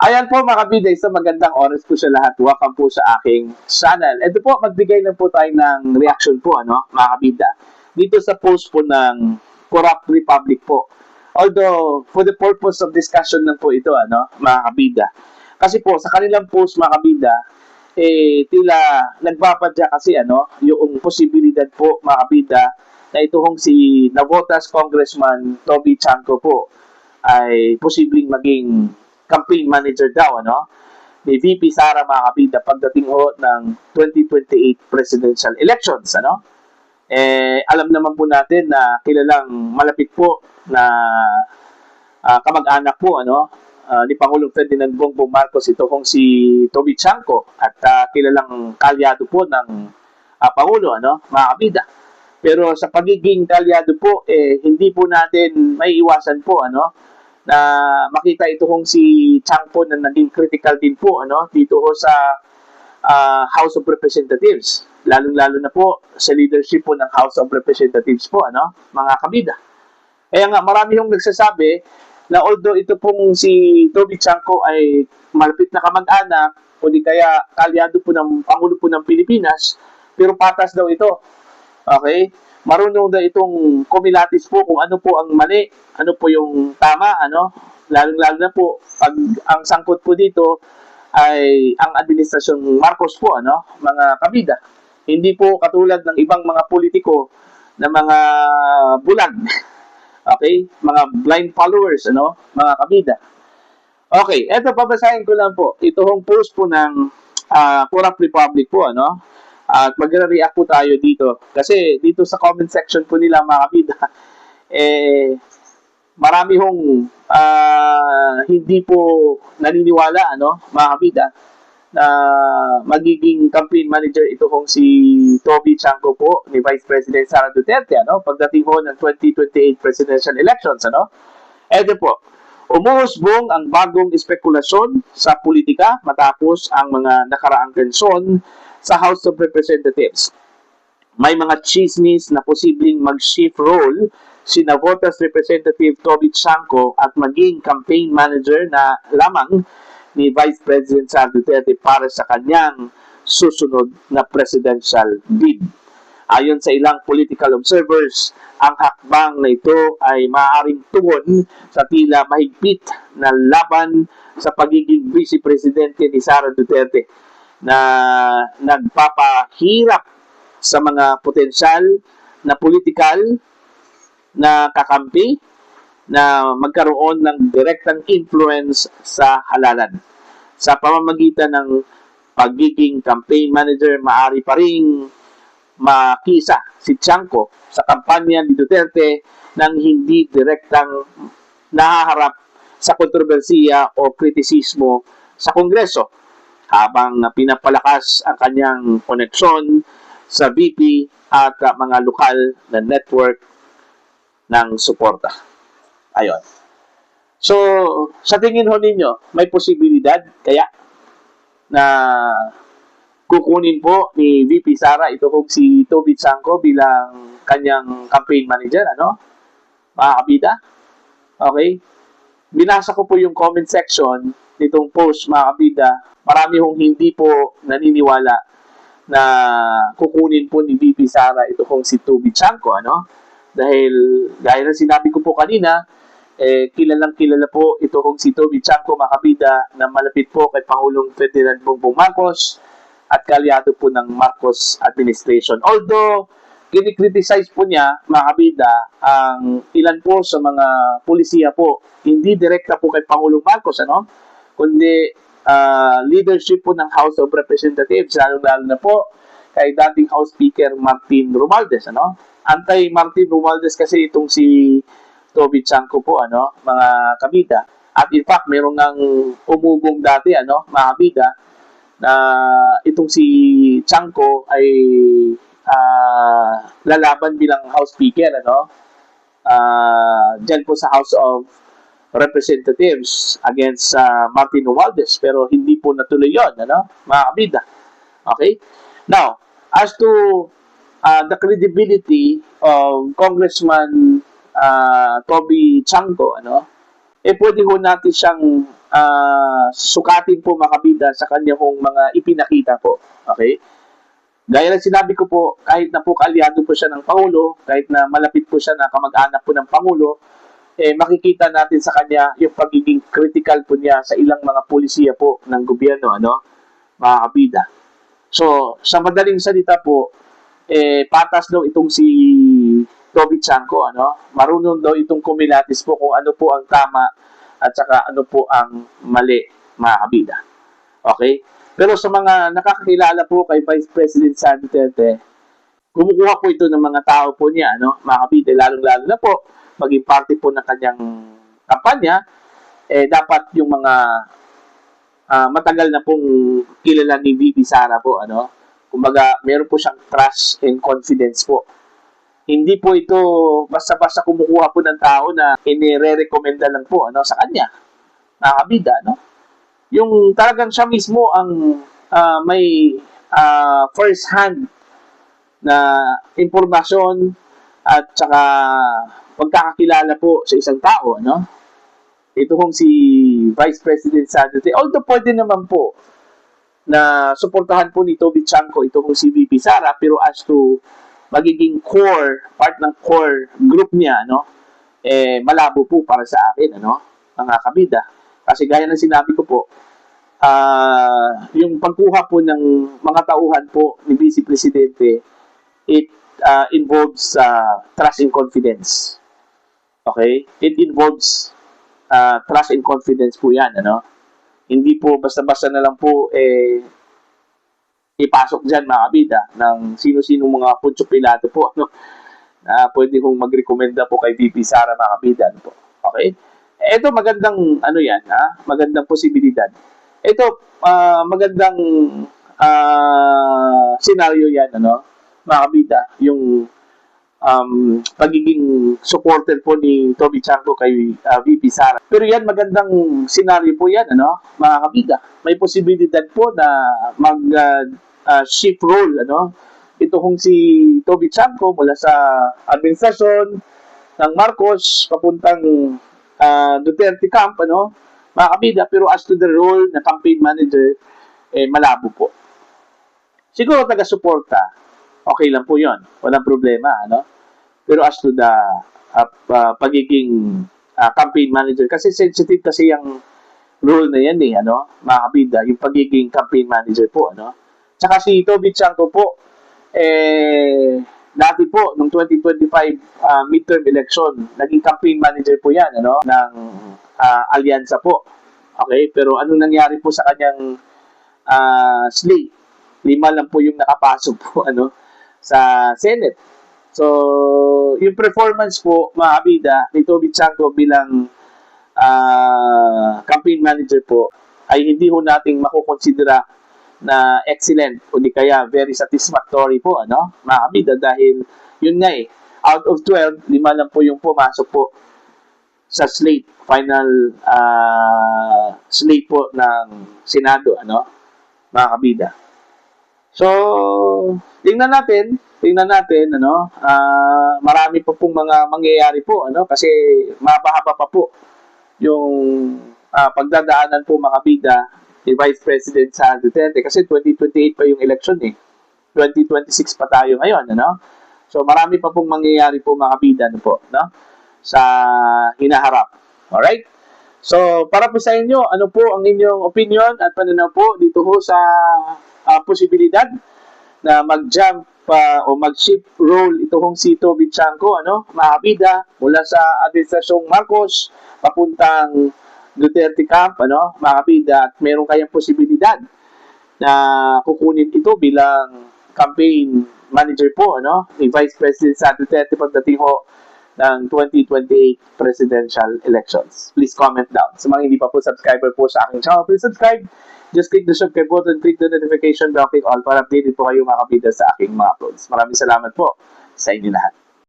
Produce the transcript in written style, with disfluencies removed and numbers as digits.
Ayan po mga kabida, isang magandang oras po sa lahat. Welcome po sa aking channel. Ito po, magbigay lang po tayo ng reaction po, mga kabida. Dito sa post po ng Corrupt Republic po. Although, for the purpose of discussion lang po ito, mga kabida. Kasi po, sa kanilang post mga kabida, tila nagbapadya kasi, yung posibilidad po mga kabida, na ito hong si Navotas Congressman Toby Chanco po, ay posibleng maging campaign manager daw, ni VP Sara mga kabida pagdating ho ng 2028 presidential elections, alam naman po natin na kilalang malapit po na kamag-anak po, ni Pangulong Ferdinand Bongbong Marcos ito kung si Toby Chanco at kilalang kalyado po ng Pangulo, mga kabida. Pero sa pagiging kalyado po, hindi po natin may iwasan po, na makita ito kung si Chanco na naging critical din po dito ho sa House of Representatives, lalong-lalo na po sa leadership po ng House of Representatives po, mga kabida. Kaya nga marami hong nagsasabi na although ito pong si Toby Chanco ay malapit na kamag-anak o di kaya kalyado po ng Pangulo po ng Pilipinas, pero patas daw ito. Okay? Marunong na itong kumilatis po kung ano po ang mali, ano po yung tama, lalong-lalo na po pag ang sangkot po dito ay ang administrasyong Marcos po, mga kabida. Hindi po katulad ng ibang mga politiko na mga bulag, okay, mga blind followers, mga kabida. Okay, eto babasahin ko lang po. Ito hong post po ng Corrupt Republic po, at magre-react po tayo dito. Kasi dito sa comment section po nila mga kabida, marami hong hindi po naniniwala, mga kabida, na magiging campaign manager ito kung si Toby Chanco po ni Vice President Sara Duterte, pagdating po ng 2028 presidential elections, Eto po, umuusbong ang bagong espekulasyon sa politika matapos ang mga nakaraang tensyon sa House of Representatives. May mga chismis na posibleng mag-shift role si Navotas Representative Toby Chanco at maging campaign manager na lamang ni Vice President Sara Duterte para sa kanyang susunod na presidential bid. Ayon sa ilang political observers, ang hakbang na ito ay maaaring tugon sa tila mahigpit na laban sa pagiging vice presidente ni Sara Duterte na nagpapahirap sa mga potensyal na politikal na kakampi na magkaroon ng direktang influence sa halalan. Sa pamamagitan ng pagiging campaign manager, maaari pa ring makisa si Chanco sa kampanya ni Duterte nang hindi direktang nahaharap sa kontrobersiya o kritisismo sa Kongreso, habang pinapalakas ang kanyang koneksyon sa VP at mga lokal na network ng suporta. Ayon. So, sa tingin ho ninyo, may posibilidad kaya na kukunin po ni VP Sara ito kung si Toby Chanco bilang kanyang campaign manager, mga kabida? Okay? Binasa ko po yung comment section nitong post, mga kabida. Marami hong hindi po naniniwala na kukunin po ni VP Sara ito kung si Toby Chanco, Dahil, gaya ng sinabi ko po kanina, kilalang kilala po ito kung si Toby Chanco, mga kabida, na malapit po kay Pangulong Ferdinand Bongbong Marcos at kalyado po ng Marcos administration. Although, kinikriticize po niya, mga kabida, ang ilan po sa mga pulisiya po, hindi direkta po kay Pangulong Marcos, kundi leadership po ng House of Representatives, lalo na po kay dating House Speaker Martin Romualdez, Anti-Martin Romualdez kasi itong si Toby Chanco po, mga kabida. At in fact, meron nang umugong dati, mga kabida, na itong si Chanco ay lalaban bilang House Speaker, dyan po sa House of Representatives against Martin Romualdez, pero hindi po natuloy yun, mga kabida. Okay? Now, as to the credibility of Congressman Toby Chanco, pwede ho natin siyang sukatin po mga kabida sa kanya hong mga ipinakita po. Okay? Gaya ng sinabi ko po, kahit na po kaalyado po siya ng Pangulo, kahit na malapit po siya na kamag-anak po ng Pangulo, makikita natin sa kanya yung pagiging critical po niya sa ilang mga pulisiya po ng gobyerno, mga kabida. So, sa madaling salita po, patas daw itong si Toby Chanco, marunong daw itong kumilatis po kung ano po ang tama at saka ano po ang mali, mga kabida. Okay? Pero sa mga nakakakilala po kay Vice President Sara Duterte, kumukuha po ito ng mga tao po niya, mga kabida, lalong-lalo na po, maging parte po ng kanyang kampanya, dapat yung mga matagal na pong kilala ni VP Sara po, kumbaga, meron po siyang trust and confidence po. Hindi po ito basta-basta kumukuha po ng tao na inire-recommenda lang po sa kanya. Nakakabida, Yung talagang siya mismo ang may first hand na impormasyon at saka pagkakakilala po sa isang tao, Ito kong si Vice President Sara Duterte. Although pwede naman po na suportahan po ni Toby Chanco ito kung si VP Sara, pero as to magiging core, part ng core group niya, malabo po para sa akin, mga kabida. Kasi gaya ng sinabi ko po, yung pagkuha po ng mga tauhan po ni Vice Presidente, it involves trust and confidence. Okay? It involves trust and confidence po yan, Hindi po basta-basta na lang po ipasok dyan mga kabida ng sino-sino mga Poncio Pilato po na pwede kong mag-recommenda po kay VP Sara mga kabida po. Okay? Ito magandang magandang posibilidad. Ito magandang scenario yan mga kabida, yung pagiging supporter po ni Toby Chanco kay VP Sara. Pero yan, magandang scenario po yan, mga kabida. May posibilidad po na mag-shift role, Ito kung si Toby Chanco mula sa administrasyon ng Marcos papuntang Duterte camp, mga kabida. Pero as to the role na campaign manager, malabo po. Siguro taga-suporta, okay lang po yon, walang problema, Pero as to the pagiging campaign manager, kasi sensitive kasi yung role na yan, mga kabida, yung pagiging campaign manager po, Tsaka si Toby Chanco po, dati po, nung 2025 midterm election, naging campaign manager po yan, ng alyansa po. Okay, pero anong nangyari po sa kanyang slate? 5 lang po yung nakapasok po, sa Senate. So, yung performance po, mga kabida, ni Toby Chanco bilang campaign manager po, ay hindi ho nating makukonsidera na excellent o di kaya very satisfactory po, mga kabida, dahil yun nga out of 12, 5 lang po yung pumasok po sa slate, final slate po ng Senado, mga kabida. So, tingnan natin, marami pa pong mga mangyayari po, kasi mapahaba pa po yung pagdadaanan po mga kabida ni Vice President Sara Duterte, kasi 2028 pa yung election 2026 pa tayo ngayon, So, marami pa pong mangyayari po mga kabida, sa hinaharap. Alright? So, para po sa inyo, ano po ang inyong opinion at pananaw po dito ho sa posibilidad na mag-jump o mag-shift role ito hong si Toby Chanco, mga kabida, mula sa administrasyong Marcos papuntang Duterte camp, mga kabida, at meron kayang posibilidad na kukunin ito bilang campaign manager po, ni Vice President Sara Duterte pagdating ho ng 2028 presidential elections. Please comment down. Sa mga hindi pa po subscriber po sa aking channel, please subscribe. Just click the subscribe button, click the notification bell, click all para updated po kayo mga kabida sa aking mga uploads. Maraming salamat po sa inyo lahat.